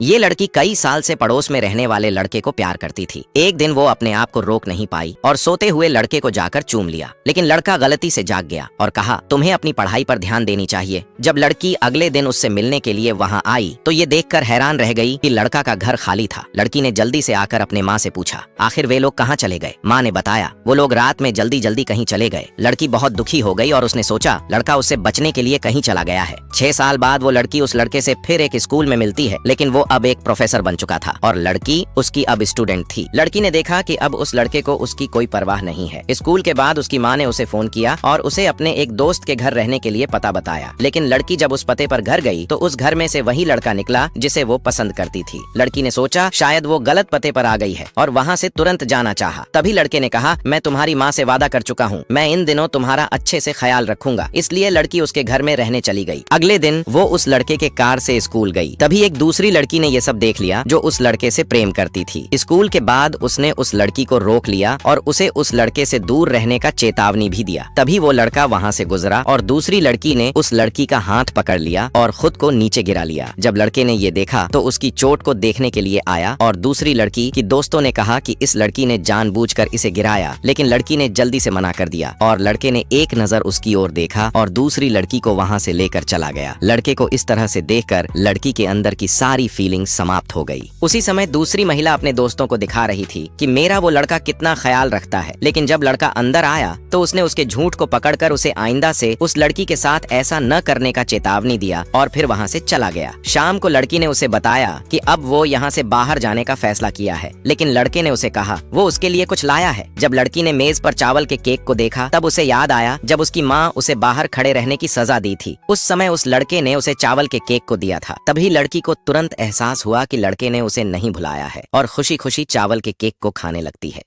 ये लड़की कई साल से पड़ोस में रहने वाले लड़के को प्यार करती थी। एक दिन वो अपने आप को रोक नहीं पाई और सोते हुए लड़के को जाकर चूम लिया, लेकिन लड़का गलती से जाग गया और कहा, तुम्हें अपनी पढ़ाई पर ध्यान देनी चाहिए। जब लड़की अगले दिन उससे मिलने के लिए वहाँ आई तो ये देखकर हैरान रह गई कि लड़का का घर खाली था। लड़की ने जल्दी से आकर अपने माँ से पूछा, आखिर वे लोग कहाँ चले गए? माँ ने बताया, वो लोग रात में जल्दी जल्दी कहीं चले गए। लड़की बहुत दुखी हो गई और उसने सोचा लड़का उससे बचने के लिए कहीं चला गया है। 6 साल बाद वो लड़की उस लड़के से फिर एक स्कूल में मिलती है, लेकिन वो अब एक प्रोफेसर बन चुका था और लड़की उसकी अब स्टूडेंट थी। लड़की ने देखा कि अब उस लड़के को उसकी कोई परवाह नहीं है। स्कूल के बाद उसकी माँ ने उसे फोन किया और उसे अपने एक दोस्त के घर रहने के लिए पता बताया, लेकिन लड़की जब उस पते पर घर गई तो उस घर में से वही लड़का निकला जिसे वो पसंद करती थी। लड़की ने सोचा शायद वो गलत पते पर आ गई है और वहाँ से तुरंत जाना चाहा। तभी लड़के ने कहा, मैं तुम्हारी माँ से वादा कर चुका हूँ, मैं इन दिनों तुम्हारा अच्छे से ख्याल रखूंगा। इसलिए लड़की उसके घर में रहने चली गई। अगले दिन वो उस लड़के के कार से स्कूल गई। तभी एक दूसरी लड़की ने ये सब देख लिया जो उस लड़के से प्रेम करती थी। स्कूल के बाद उसने उस लड़की को रोक लिया और उसे उस लड़के से दूर रहने का चेतावनी भी दिया। तभी वो लड़का वहाँ से गुजरा और दूसरी लड़की ने उस लड़की का हाथ पकड़ लिया और खुद को नीचे गिरा लिया। जब लड़के ने ये देखा तो उसकी चोट को देखने के लिए आया और दूसरी लड़की की दोस्तों ने कहा कि इस लड़की ने जानबूझकर इसे गिराया, लेकिन लड़की ने जल्दी से मना कर दिया और लड़के ने एक नजर उसकी ओर देखा और दूसरी लड़की को वहाँ से लेकर चला गया। लड़के को इस तरह से देखकर लड़की के अंदर की सारी फीलिंग समाप्त हो गई। उसी समय दूसरी महिला अपने दोस्तों को दिखा रही थी कि मेरा वो लड़का कितना ख्याल रखता है, लेकिन जब लड़का अंदर आया तो उसने उसके झूठ को पकड़कर उसे आइंदा से उस लड़की के साथ ऐसा न करने का चेतावनी दिया और फिर वहाँ से चला गया। शाम को लड़की ने उसे बताया कि अब वो यहाँ से बाहर जाने का फैसला किया है, लेकिन लड़के ने उसे कहा वो उसके लिए कुछ लाया है। जब लड़की ने मेज पर चावल के केक को देखा तब उसे याद आया जब उसकी माँ उसे बाहर खड़े रहने की सजा दी थी। उस समय उस लड़के ने उसे चावल के केक को दिया था। तभी लड़की को तुरंत एहसास हुआ कि लड़के ने उसे नहीं भुलाया है और खुशी खुशी चावल के केक को खाने लगती है।